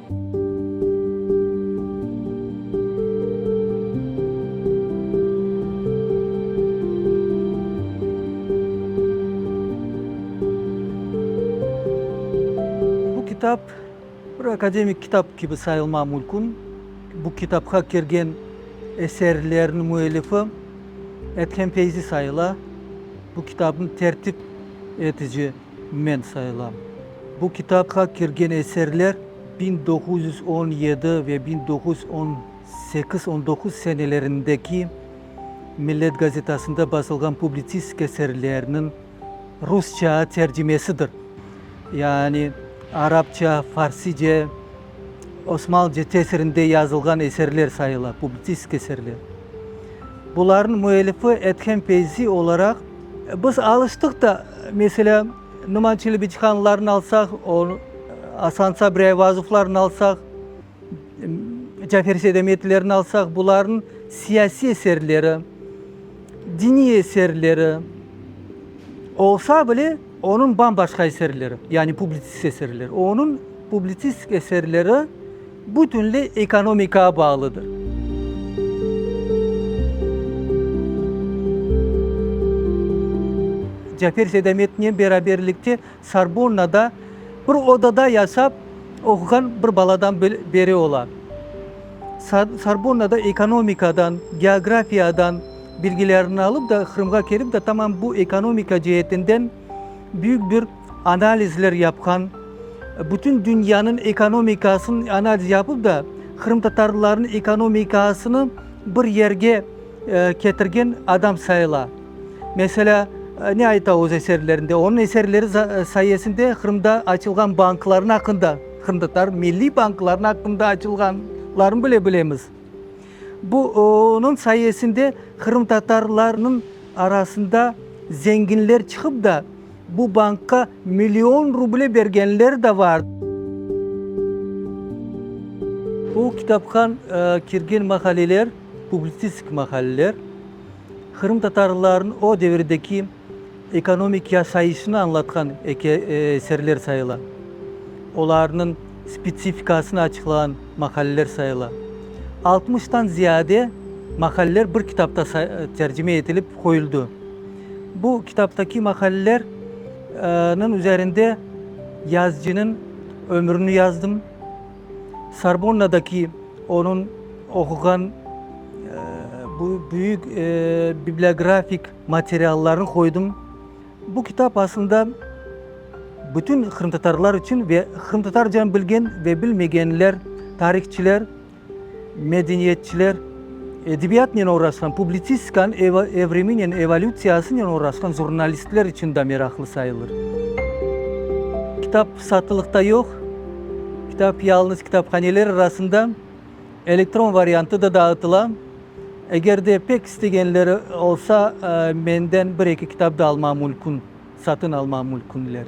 Bu kitap bir akademik kitap gibi sayılma mümkün. Bu kitapka kirgen eserlerin müellifi Ethem Feyzi sayıla. Bu kitabın tertip etici men sayıla. Bu kitapka kirgen eserler 1917 ve 1918-19 senelerindeki Millet Gazetesi'nde basılgan publisist eserlerinin Rusça tercümesidir. Yani Arapça, Farsça, Osmanlıca tesirinde yazılgan eserler sayılır, publisist eserler. Bunların müellifi Ethem Feyzi olarak biz alıştık da mesela Numan Çelebiçhanlarını alsak, Hasan Sabri Eyvazovlarını alsak, Cafer Sedemetlilerini alsak, bunların siyasi eserleri, dini eserleri olsa bile onun bambaşka eserleri, yani publisist eserleri. Onun publisist eserleri bütünle ekonomika bağlıdır. Cafer Sedemetli'nin beraberlikte Sorbonna'da bir odada yaşap okuyan bir baladan biri olan. Sorbonna'da ekonomikadan, geografiyadan bilgilerini alıp da Kırım'a gelip de tamam bu ekonomika cihetinden büyük bir analizler yapan, bütün dünyanın ekonomikasını analiz yapıp da Kırım Tatarlarının ekonomikasını bir yerge getirgen adam sayılar. Mesela ne ait o eserlerinde? Onun eserleri sayesinde Kırım'da açılgan bankların hakkında, Kırım Tatar milli bankların hakkında açılganlarını bile bilemiz. Bu onun sayesinde Kırım Tatarlarının arasında zenginler çıkıp da bu banka milyon ruble vergenler de var. Bu kitapkan kirgen makaleler, publisist makaleler, Kırım Tatarlarının o devirdeki ekonomik yaşayışını anlatan eserler sayılar. Onların spesifikasını açıklayan makaleler sayılar. 60'tan ziyade makaleler bir kitapta tercüme edilip koyuldu. Bu kitaptaki makalelerin üzerinde yazıcının ömrünü yazdım. Sorbonna'daki onun okugan bu büyük bibliografik materyallerini koydum. Bu kitap aslında bütün Kırım Tatarlar için ve Kırım Tatarca bilgen ve bilmeyenler, tarihçiler, medeniyetçiler, edebiyatla uğraşan, publisistika'nın evriminin evolüsyasıyla uğraşan jurnalistler için de meraklı sayılır. Kitap satılıkta yok. Kitap yalnız kitaphaneler arasında elektron varyantı da dağıtılan. Eğer de pek isteyenleri olsa benden bir iki kitap da alma mümkün, satın alma mümkünler.